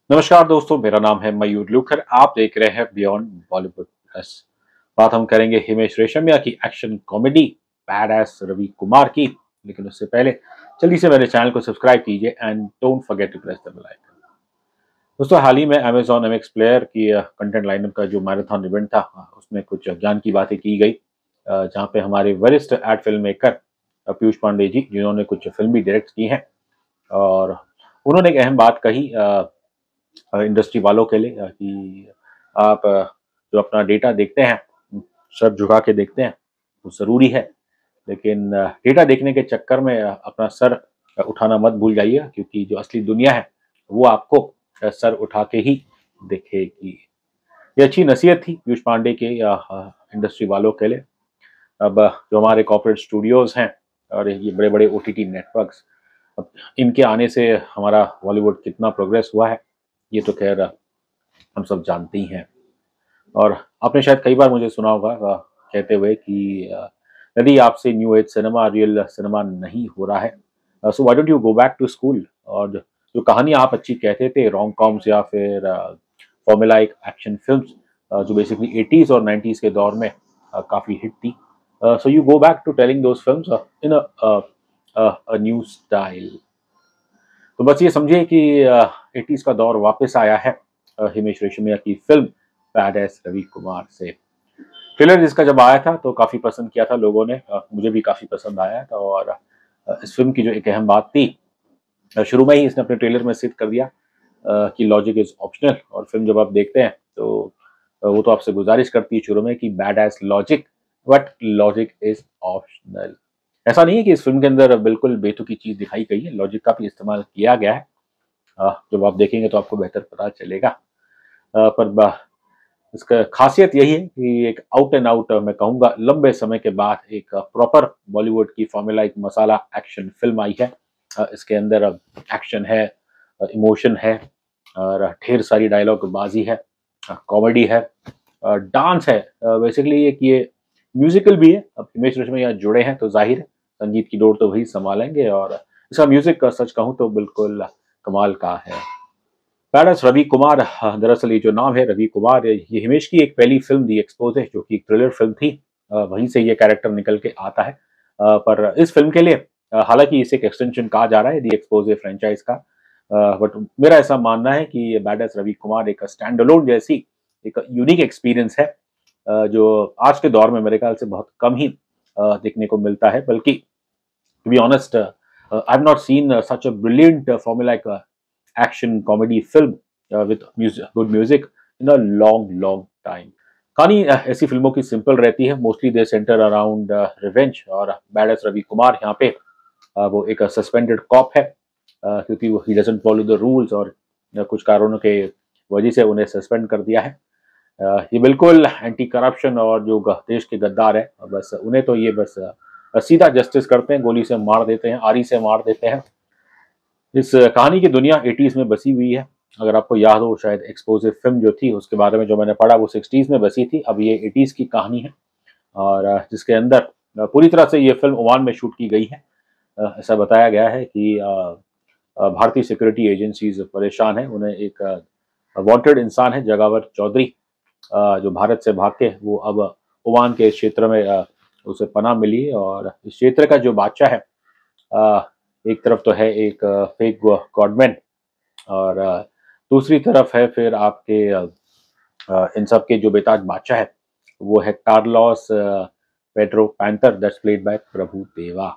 नमस्कार दोस्तों, मेरा नाम है मयूर लूखर। आप देख रहे हैं बियॉन्ड बॉलीवुड प्लस। बात हम करेंगे हिमेश रेशमिया की action comedy bad ass Ravi Kumar की। लेकिन उससे पहले जल्दी से मेरे चैनल को सब्सक्राइब कीजिए and don't forget to press the bell icon. दोस्तों, हाल ही में अमेजॉन एमएक्स प्लेयर की कंटेंट लाइनअप का जो मैराथन इवेंट था, उसमें कुछ ज्ञान की बातें की गई, जहाँ पे हमारे वरिष्ठ ad film maker Piyush Pandey ji, जिन्होंने कुछ फिल्म भी डायरेक्ट की हैं, और उन्होंने एक अहम बात कही इंडस्ट्री वालों के लिए, कि आप जो अपना डेटा देखते हैं, सर झुका के देखते हैं, वो ज़रूरी है। लेकिन डेटा देखने के चक्कर में अपना सर उठाना मत भूल जाइए, क्योंकि जो असली दुनिया है वो आपको सर उठा के ही दिखेगी। ये अच्छी नसीहत थी पीयूष पांडे के इंडस्ट्री वालों के लिए। अब जो हमारे कॉर्पोरेट स्टूडियोज़ हैं और ये बड़े-बड़े ओटीटी नेटवर्क्स, अब इनके आने से हमारा बॉलीवुड कितना प्रोग्रेस हुआ है, ये तो खैर हम सब जानते ही हैं। और आपने शायद कई बार मुझे सुना होगा कहते हुए कि यदि आपसे new age cinema, real cinema नहीं हो रहा है, so why don't you go back to school. और जो कहानी आप अच्छी कहते थे रोम कॉम्स या फिर फॉर्मूला एक एक्शन फिल्म्स, जो बेसिकली 80s और 90s के दौर में काफ़ी हिट थी, so you go back to telling those films in a new style. तो बस ये समझिए कि 80s का दौर वापस आया है हिमेश रेशमिया की film bad ass Ravi Kumar से। ट्रेलर जिसका जब आया था तो काफ़ी पसंद किया था लोगों ने, मुझे भी काफ़ी पसंद आया था। और इस फिल्म की जो एक अहम बात थी, शुरू में ही इसने अपने ट्रेलर में सिद्ध कर दिया कि लॉजिक इज़ ऑप्शनल। और फिल्म जब आप देखते हैं तो वो तो आपसे गुज़ारिश करती है शुरू में कि bad S logic, but logic is optional. ऐसा नहीं है कि इस फिल्म के अंदर बिल्कुल बेतुकी चीज़ दिखाई गई है, लॉजिक का भी इस्तेमाल किया गया है। जब आप देखेंगे तो आपको बेहतर पता चलेगा। पर इसका खासियत यही है कि एक आउट एंड आउट, मैं कहूँगा लंबे समय के बाद एक प्रॉपर बॉलीवुड की फॉर्मूला एक मसाला एक्शन फिल्म आई है। इसके अंदर एक्शन है, इमोशन है, और ढेर सारी डायलॉग बाजी है, कॉमेडी है, डांस है। बेसिकली एक ये म्यूजिकल भी है। अब हिमेश रेशमिया यहाँ जुड़े हैं तो जाहिर है संगीत की डोर तो वही संभालेंगे। और इसका म्यूजिक का सच कहूँ तो बिल्कुल कमाल का है। पैरस रवि कुमार, दरअसल ये जो नाम है रवि कुमार, ये हिमेश की एक पहली फिल्म दी एक्सपोज है, जो कि एक थ्रिलर फिल्म थी। वहीं से ये कैरेक्टर निकल के आता है। पर इस फिल्म के लिए हालांकि इसे एक एक्सटेंशन कहा जा रहा है दी एक्सपोज फ्रेंचाइज का, बट मेरा ऐसा मानना है कि ये बैड एस रवि कुमार एक स्टैंड अलोन जैसी एक यूनिक एक्सपीरियंस है, जो आज के दौर में मेरे ख्याल से बहुत कम ही देखने को मिलता है। बल्कि to be honest, I have not seen such a brilliant formula action comedy film with good music in a long time. कहानी ऐसी फिल्मों की सिंपल रहती है, mostly they centre around revenge. और बैड एस रवि कुमार यहाँ पे वो एक सस्पेंडेड कॉप है, क्योंकि वो he doesn't follow the rules, और कुछ कारणों के वजह से उन्हें सस्पेंड कर दिया है। ये बिल्कुल एंटी करप्शन और जो देश के गद्दार है, बस उन्हें तो ये बस सीधा जस्टिस करते हैं, गोली से मार देते हैं, आरी से मार देते हैं। इस कहानी की दुनिया 80s में बसी हुई है। अगर आपको याद हो, शायद एक्सपोजिव फिल्म जो थी उसके बारे में जो मैंने पढ़ा वो 60s में बसी थी। अब ये 80s की कहानी है, और जिसके अंदर पूरी तरह से ये फिल्म ओमान में शूट की गई है। ऐसा बताया गया है कि भारतीय सिक्योरिटी एजेंसीज परेशान है। उन्हें एक वांटेड इंसान है जगावर चौधरी, जो भारत से भाग के वो अब ओमान के क्षेत्र में उसे पनाह मिली है। और इस क्षेत्र का जो बादशाह है, एक तरफ तो है एक फेक गॉडमैन, और दूसरी तरफ है फिर आपके इन सब के जो बेताज बादशाह है, वो है Carlos Pedro Panther, that's played by Prabhu Deva.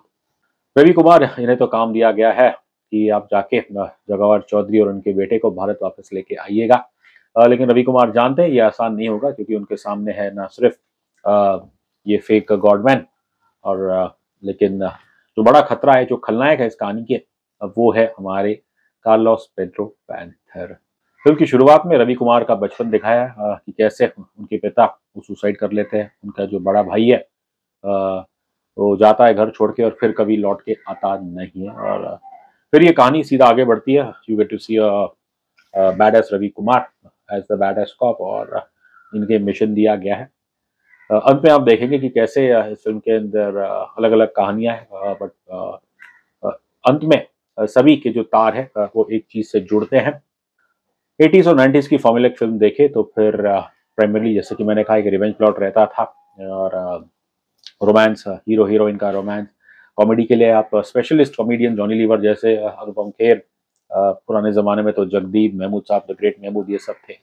Ravi Kumar, इन्हें तो काम दिया गया है कि आप जाके जगावर चौधरी और उनके बेटे को भारत वापस लेके आइएगा। लेकिन रवि कुमार जानते हैं ये आसान नहीं होगा, क्योंकि उनके सामने है ना सिर्फ ये फेक गॉडमैन, और लेकिन जो बड़ा खतरा है, जो खलनायक है इस कहानी के, वो है हमारे कार्लोस पेड्रो पैंथर। फिल्म की शुरुआत में रवि कुमार का बचपन दिखाया है, कि कैसे उनके पिता वो सुसाइड कर लेते हैं। उनका जो बड़ा भाई है वो जाता है घर छोड़ के और फिर कभी लौट के आता नहीं है। और फिर ये कहानी सीधा आगे बढ़ती है। You get to see bad ass Ravi Kumar as the bad ass cop, और इनके मिशन दिया गया है। अंत में आप देखेंगे कि कैसे इस फिल्म के अंदर अलग अलग कहानियां हैं, बट अंत में सभी के जो तार है वो एक चीज से जुड़ते हैं। 80s और 90s की फॉर्मूलिक फिल्म देखे तो फिर प्राइमरली जैसे कि मैंने कहा एक रिवेंज प्लॉट रहता था और रोमांस, हीरो हीरोइन का रोमांस। कॉमेडी के लिए आप स्पेशलिस्ट कॉमेडियन जॉनी लीवर जैसे, अनुपम खेर, पुराने ज़माने में तो जगदीप, महमूद साहब, द ग्रेट महमूद, ये सब थे।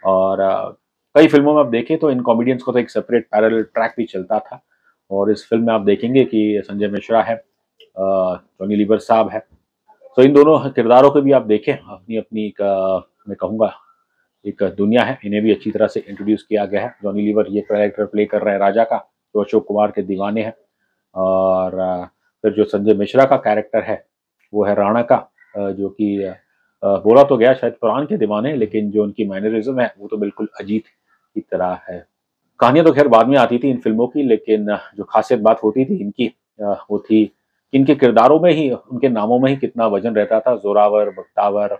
और कई फिल्मों में आप देखें तो इन कॉमेडियंस को तो एक सेपरेट पैरेलल ट्रैक भी चलता था और इस फिल्म में आप देखेंगे कि संजय मिश्रा है, जॉनी लीवर साहब है। तो इन दोनों किरदारों को भी आप देखें, अपनी अपनी एक मैं कहूँगा एक दुनिया है, इन्हें भी अच्छी तरह से इंट्रोड्यूस किया गया है। जॉनी लीवर ये कैरेक्टर प्ले कर रहे हैं राजा का, जो अशोक कुमार के दीवाने हैं। और फिर जो संजय मिश्रा का कैरेक्टर है वो है राणा का, जो कि बोला तो गया शायद कुरान के दीवाने, लेकिन जो उनकी मैनरिज्म है वो तो बिल्कुल अजीत की तरह है। कहानियां तो खैर बाद में आती थी इन फिल्मों की, लेकिन जो खासियत बात होती थी इनकी वो थी कि इनके किरदारों में ही, उनके नामों में ही कितना वजन रहता था। जोरावर, बख्तावर,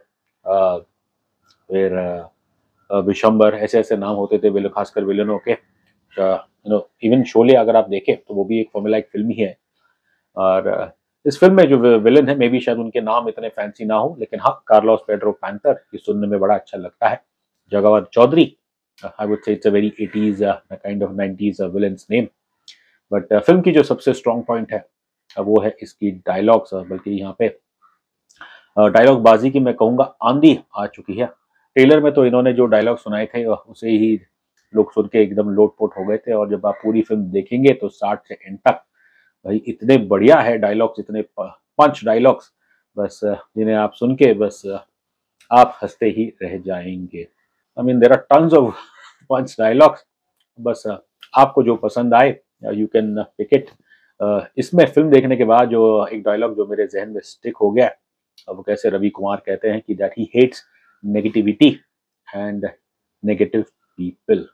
फिर विशंबर, ऐसे ऐसे नाम होते थे विलन, खासकर विलनों के। इवन शोले अगर आप देखें तो वो भी एक फॉर्मूला एक फिल्म ही है। और इस फिल्म में जो विलन है, मे बी शायद उनके नाम इतने फैंसी ना हो, लेकिन हाँ, कार्लोस पेड्रो पैंथर, ये सुनने में बड़ा अच्छा लगता है। Jagawat Chaudhary, I would say it's a very 80s kind of 90s villain's name. But film की जो सबसे स्ट्रॉन्ग पॉइंट है वो है इसकी डायलॉग्स, बल्कि यहाँ पे डायलॉग बाजी की मैं कहूँगा आंधी आ चुकी है। ट्रेलर में तो इन्होंने जो डायलॉग सुनाए थे उसे ही लोग सुन के एकदम लोटपोट हो गए थे, और जब आप पूरी फिल्म देखेंगे तो स्टार्ट से एंड तक भाई इतने बढ़िया है डायलॉग्स, इतने पंच डायलॉग्स, बस जिन्हें आप सुन के बस आप हंसते ही रह जाएंगे। I mean there are tons of punch dialogues, बस आपको जो पसंद आए यू कैन पिक इट। इसमें फिल्म देखने के बाद जो एक डायलॉग जो मेरे जहन में स्टिक हो गया, वो कैसे रवि कुमार कहते हैं कि that he hates negativity and negative people.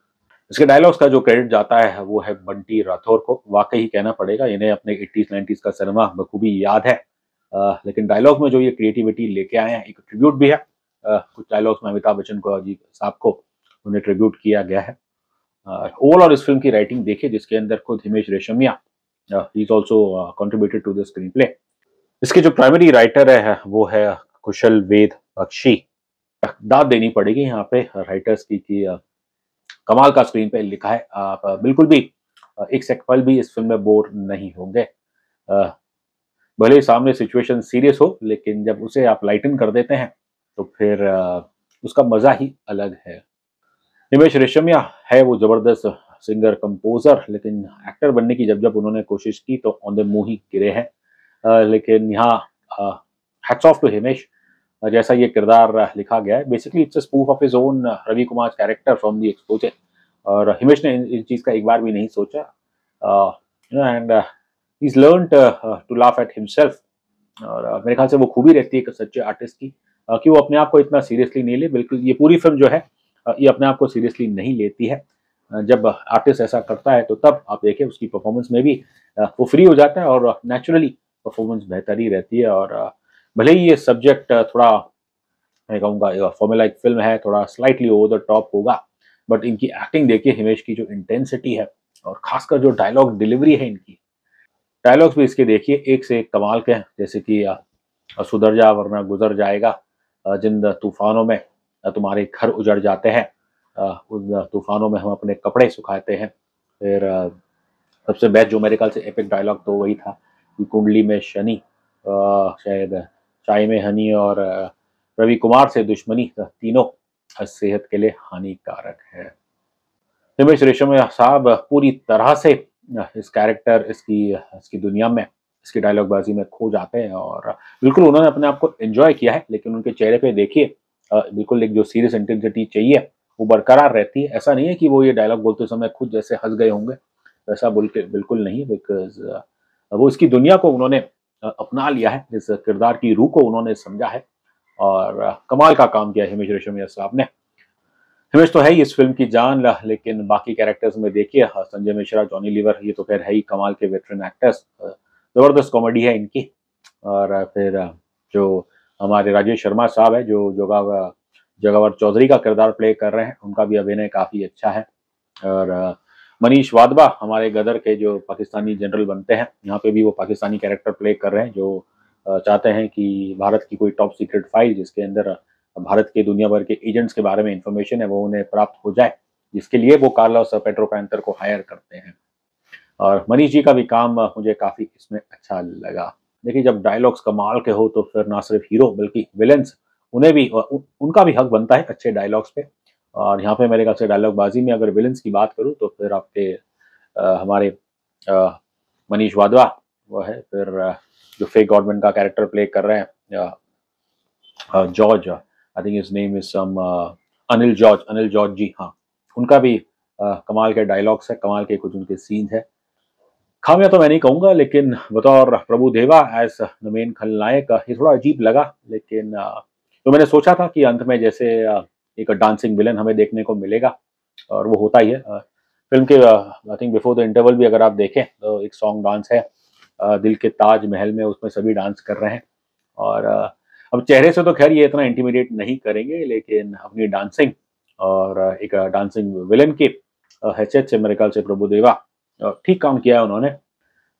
इसके डायलॉग्स का जो क्रेडिट जाता है वो है बंटी राठौर को। वाकई ही कहना पड़ेगा, इन्हें अपने 80s 90s का सिनेमा बखूबी याद है। लेकिन डायलॉग में जो ये क्रिएटिविटी लेके आए हैं, एक ट्रिब्यूट भी है। कुछ डायलॉग्स में अमिताभ बच्चन को, अजीत साहब को उन्हें ट्रिब्यूट किया गया है। ओवरऑल इस फिल्म की राइटिंग देखिए, जिसके अंदर खुद हिमेश रेशमिया ही is also contributed to the screen play. इसके जो प्राइमरी राइटर है वो है कुशल वेद बख्शी। दाद देनी पड़ेगी यहाँ पे राइटर्स की कि कमाल का स्क्रीन पे लिखा है। आप बिल्कुल भी एक सेक पल भी इस फिल्म में बोर नहीं होंगे। भले ही सामने सिचुएशन सीरियस हो, लेकिन जब उसे आप लाइटन कर देते हैं तो फिर उसका मजा ही अलग है। हिमेश रेशमिया है वो जबरदस्त सिंगर कंपोजर, लेकिन एक्टर बनने की जब जब उन्होंने कोशिश की तो ऑन द मुंह ही गिरे हैं। लेकिन यहाँ हैट्स ऑफ टू हिमेश, जैसा ये किरदार लिखा गया है, basically it's a spoof of his own Ravi Kumar character from the Xpose. और हिमेश ने इन चीज़ का एक बार भी नहीं सोचा, and he is learned to laugh at himself. और मेरे ख्याल से वो खूबी रहती है एक सच्चे आर्टिस्ट की, कि वो अपने आप को इतना सीरियसली नहीं ले। बिल्कुल ये पूरी फिल्म जो है ये अपने आप को सीरियसली नहीं लेती है। जब आर्टिस्ट ऐसा करता है तो तब आप देखें उसकी परफॉर्मेंस में भी वो फ्री हो जाता है और नेचुरली परफॉर्मेंस बेहतर ही रहती है। और भले ही ये सब्जेक्ट थोड़ा, मैं कहूँगा फॉर्मूला एक फिल्म है, थोड़ा स्लाइटली ओवर द टॉप होगा, बट इनकी एक्टिंग देखिए, हिमेश की जो इंटेंसिटी है और खासकर जो डायलॉग डिलीवरी है इनकी, डायलॉग्स भी इसके देखिए एक से एक कमाल के हैं। जैसे कि सुधर जा वरना गुजर जाएगा, जिन तूफानों में तुम्हारे घर उजड़ जाते हैं, उन तूफानों में हम अपने कपड़े सुखाते हैं। फिर सबसे बेस्ट जो मेरे ख्याल से एपिक डायलॉग तो वही था कि कुंडली में शनि, शायद चाय में हनी और रवि कुमार से दुश्मनी, तीनों सेहत के लिए हानिकारक है। हिमेश रेशमिया साहब पूरी तरह से इस कैरेक्टर, इसकी इसकी दुनिया में, इसकी डायलॉगबाजी में खो जाते हैं और बिल्कुल उन्होंने अपने आप को एंजॉय किया है। लेकिन उनके चेहरे पे देखिए बिल्कुल एक जो सीरियस इंटेंसिटी चाहिए वो बरकरार रहती है। ऐसा नहीं है कि वो ये डायलॉग बोलते समय खुद जैसे हंस गए होंगे, वैसा बोल के बिल्कुल नहीं, बिकॉज वो इसकी दुनिया को उन्होंने अपना लिया है, इस किरदार की रूह को उन्होंने समझा है और कमाल का काम किया हिमेश रेशमिया साहब ने। हिमेश तो है ही इस फिल्म की जान, लेकिन बाकी कैरेक्टर्स में देखिए, संजय मिश्रा, जॉनी लीवर, ये तो खैर है ही कमाल के वेटरन एक्टर्स, जबरदस्त कॉमेडी है इनकी। और फिर जो हमारे राजेश शर्मा साहब है जो जगावर चौधरी का किरदार प्ले कर रहे हैं, उनका भी अभिनय काफ़ी अच्छा है। और मनीष वाधवा हमारे गदर के जो पाकिस्तानी जनरल बनते हैं, यहाँ पे भी वो पाकिस्तानी कैरेक्टर प्ले कर रहे हैं, जो चाहते हैं कि भारत की कोई टॉप सीक्रेट फाइल जिसके अंदर भारत के दुनिया भर के एजेंट्स के बारे में इंफॉर्मेशन है वो उन्हें प्राप्त हो जाए, जिसके लिए वो कार्लोस पेड्रो पैंथर को हायर करते हैं। और मनीष जी का भी काम मुझे काफ़ी इसमें अच्छा लगा। देखिए, जब डायलॉग्स कमाल के हो तो फिर ना सिर्फ हीरो बल्कि विलेंस, उन्हें भी उनका भी हक बनता है अच्छे डायलॉग्स पे। और यहाँ पे मेरे ख्याल से डायलॉग बाजी में अगर विलेंस की बात करूँ तो फिर आपके हमारे मनीष वाधवा वो है, फिर जो फेक गॉडमैन का कैरेक्टर प्ले कर रहे हैं George, I think his name is some Anil George ji, हाँ, उनका भी कमाल के डायलॉग्स है, कमाल के कुछ उनके सीन्स है। खामियां तो मैं नहीं कहूँगा, लेकिन बतौर प्रभु देवा एज द मेन खलनायक ये थोड़ा अजीब लगा। लेकिन तो मैंने सोचा था कि अंत में जैसे एक डांसिंग विलन हमें देखने को मिलेगा, और वो होता ही है। फिल्म के I think before the interval भी अगर आप देखें तो एक सॉन्ग डांस है दिल के ताज महल में, उसमें सभी डांस कर रहे हैं। और अब चेहरे से तो खैर ये इतना इंटिमिडेट नहीं करेंगे, लेकिन अपनी डांसिंग और एक डांसिंग विलन की हैसियत से मेरे ख्याल से प्रभुदेवा ठीक काम किया है उन्होंने।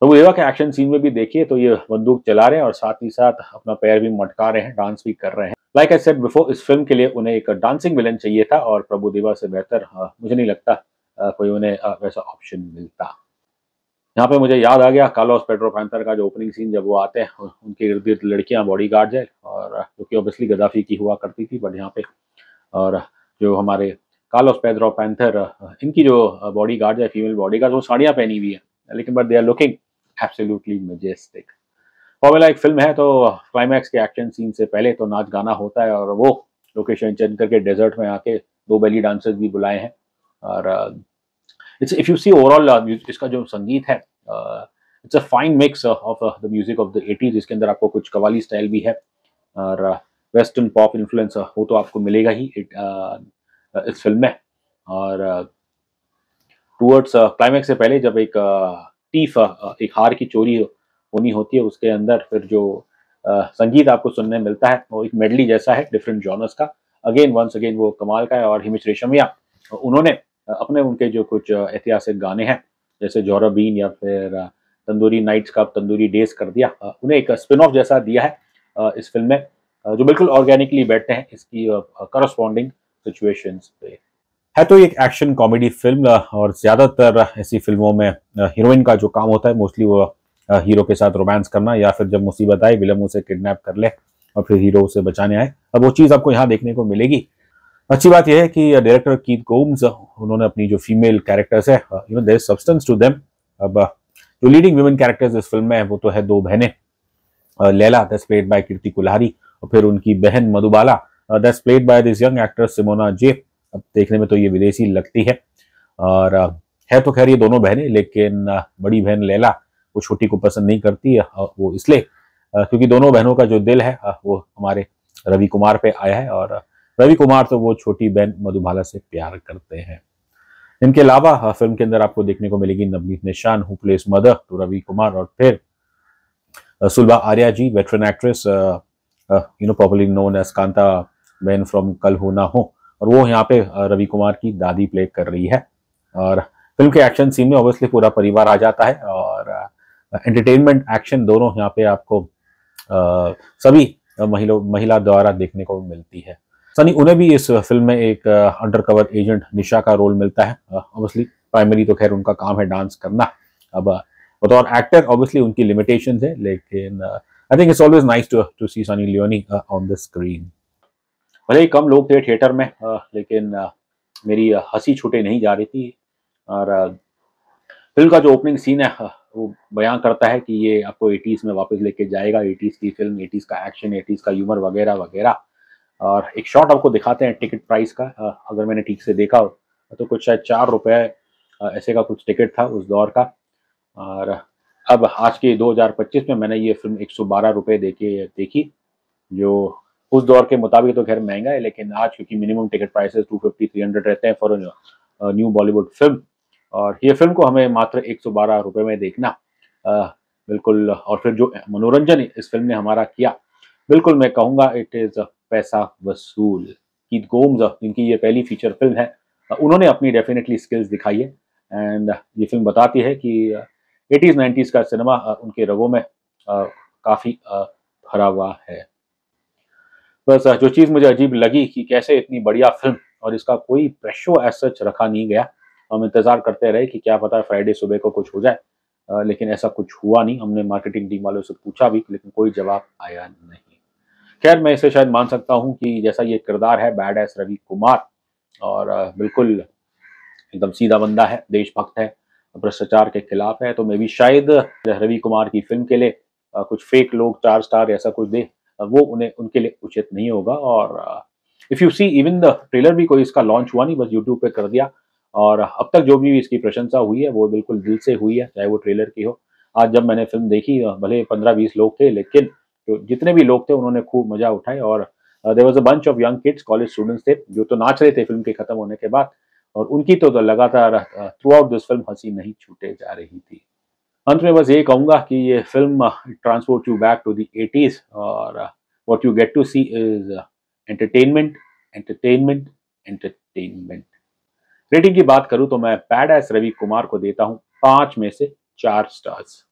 प्रभुदेवा के एक्शन सीन में भी देखिए तो ये बंदूक चला रहे हैं और साथ ही साथ अपना पैर भी मटका रहे हैं, डांस भी कर रहे हैं। लाइक आई सेड बिफोर, इस फिल्म के लिए उन्हें एक डांसिंग विलन चाहिए था, और प्रभुदेवा से बेहतर मुझे नहीं लगता कोई उन्हें वैसा ऑप्शन मिलता। यहाँ पे मुझे याद आ गया कार्लोस पेड्रो पैंथर का जो ओपनिंग सीन, जब वो आते हैं उनके इर्द गिर्द लड़कियां बॉडी गार्ड है, और जो कि ऑब्वियसली गद्दाफी की हुआ करती थी, बट यहाँ पे और जो हमारे कार्लोस पेड्रो पैंथर इनकी जो बॉडी गार्ड है, फीमेल बॉडी गार्ड, वो साड़ियाँ पहनी हुई है, लेकिन but they are looking absolutely majestic. Formula एक फिल्म है तो क्लाइमैक्स के एक्शन सीन से पहले तो नाच गाना होता है, और वो लोकेशन चेंज करके डेजर्ट में आके 2 बेली डांसर्स भी बुलाए हैं। और it's if you see overall इसका जो संगीत है it's a fine mix of the music of the 80s, जिसके अंदर आपको कुछ कवाली स्टाइल भी है और वेस्टर्न पॉप इन्फ्लुएंस वो तो आपको मिलेगा ही इस फिल्म में। और टूवर्ड्स क्लाइमैक्स से पहले जब एक टीफ एक हार की चोरी होनी होती है, उसके अंदर फिर जो संगीत आपको सुनने मिलता है वो एक मेडली जैसा है डिफरेंट जॉनर्स का। अगेन वंस अगेन वो कमाल का है। और हिमेश रेशमिया उन्होंने अपने उनके जो कुछ ऐतिहासिक गाने हैं जैसे जौहरा बीन या फिर तंदूरी नाइट्स का तंदूरी डेज कर दिया, उन्हें एक स्पिन ऑफ जैसा दिया है इस फिल्म में, जो बिल्कुल ऑर्गेनिकली बैठते हैं इसकी करस्पॉन्डिंग सिचुएशंस पे। है तो एक एक्शन कॉमेडी फिल्म, और ज़्यादातर ऐसी फिल्मों में हीरोइन का जो काम होता है मोस्टली वो हीरो के साथ रोमांस करना, या फिर जब मुसीबत आए विलन उसे किडनैप कर ले और फिर हीरो उसे बचाने आए। अब वो चीज़ आपको यहाँ देखने को मिलेगी। अच्छी बात यह है कि डायरेक्टर कीथ कोम्स उन्होंने अपनी जो फीमेल कैरेक्टर्स है even their substance to them. अब जो लीडिंग वुमेन कैरेक्टर्स इस फिल्म में है वो तो है 2 बहनें, Laila that's played by Kirti Kulhari, और फिर उनकी बहन Madhubala that's played by this young actress Simona J. अब देखने में तो ये विदेशी लगती है, और है तो खैर ये दोनों बहनें, लेकिन बड़ी बहन लैला वो छोटी को पसंद नहीं करती है, वो इसलिए क्योंकि दोनों बहनों का जो दिल है वो हमारे रवि कुमार पे आया है, और रवि कुमार तो वो छोटी बहन मधुबाला से प्यार करते हैं। इनके अलावा फिल्म के अंदर आपको देखने को मिलेगी Navneet Nishan who plays mother to Ravi Kumar, और फिर Sulbha Arya ji veteran actress popularly known as Kanta Ben from Kal Ho ना हो, और वो यहाँ पे रवि कुमार की दादी प्ले कर रही है। और फिल्म के एक्शन सीन में ऑब्वियसली पूरा परिवार आ जाता है, और एंटरटेनमेंट एक्शन दोनों यहाँ पे आपको सभी महिला द्वारा देखने को मिलती है। सनी उन्हें भी इस फिल्म में एक अंडरकवर एजेंट निशा का रोल मिलता है। ऑब्वियसली प्राइमरी तो खैर उनका काम है डांस करना। अब बतौर एक्टर ऑब्वियसली उनकी लिमिटेशंस है, लेकिन I think it's always nice to see Sunny Leone on the screen. भले ही कम लोग थे थिएटर में, लेकिन मेरी हंसी छूटे नहीं जा रही थी। और फिल्म का जो ओपनिंग सीन है वो बयां करता है कि ये आपको 80s में वापस लेके जाएगा, 80s की फिल्म, 80s का एक्शन, 80s का ह्यूमर वगैरह वगैरह। और एक शॉट आपको दिखाते हैं टिकट प्राइस का, अगर मैंने ठीक से देखा हो तो कुछ शायद 4 रुपये ऐसे का कुछ टिकट था उस दौर का। और अब आज के 2025 में मैंने ये फिल्म 112 रुपये देखी, जो उस दौर के मुताबिक तो खैर महंगा है, लेकिन आज क्योंकि मिनिमम टिकट प्राइसेस 250-300 रहते हैं फॉर न्यू बॉलीवुड फिल्म, और ये फिल्म को हमें मात्र 112 रुपये में देखना बिल्कुल। और फिर जो मनोरंजन इस फिल्म ने हमारा किया, बिल्कुल मैं कहूँगा इट इज़ पैसा वसूल। कीथ कोम्स जिनकी ये पहली फीचर फिल्म है, उन्होंने अपनी डेफिनेटली स्किल्स दिखाई है, एंड ये फिल्म बताती है कि 80s 90s का सिनेमा उनके रगों में काफ़ी भरा हुआ है। बस जो चीज़ मुझे अजीब लगी कि कैसे इतनी बढ़िया फ़िल्म और इसका कोई प्रेशो एज़ सच रखा नहीं गया। हम इंतज़ार करते रहे कि क्या पता फ्राइडे सुबह को कुछ हो जाए, लेकिन ऐसा कुछ हुआ नहीं। हमने मार्केटिंग टीम वालों से पूछा भी, लेकिन कोई जवाब आया नहीं। खैर, मैं इसे शायद मान सकता हूँ कि जैसा ये किरदार है बैड एस रवि कुमार, और बिल्कुल एकदम सीधा बंदा है, देशभक्त है, भ्रष्टाचार के खिलाफ है, तो मे बी शायद रवि कुमार की फ़िल्म के लिए कुछ फेक लोग 4 स्टार ऐसा कुछ दें, वो उन्हें उनके लिए उचित नहीं होगा। और if you see even the trailer भी कोई इसका लॉन्च हुआ नहीं, बस यूट्यूब पे कर दिया, और अब तक जो भी इसकी प्रशंसा हुई है वो बिल्कुल दिल से हुई है, चाहे वो ट्रेलर की हो। आज जब मैंने फ़िल्म देखी, भले 15-20 लोग थे, लेकिन तो जितने भी लोग थे उन्होंने खूब मज़ा उठाया, और there was a bunch of young kids, college students थे, जो तो नाच रहे थे फ़िल्म के खत्म होने के बाद, और उनकी तो लगातार थ्रू आउट दिस फ़िल्म हँसी नहीं छूटे जा रही थी। अंत में बस यही कहूँगा कि ये film transport you back to the 80s, और what you get to see is entertainment, entertainment, entertainment. Rating की बात करूँ तो मैं बैड एस रवि कुमार को देता हूँ 5 में से 4 स्टार्स।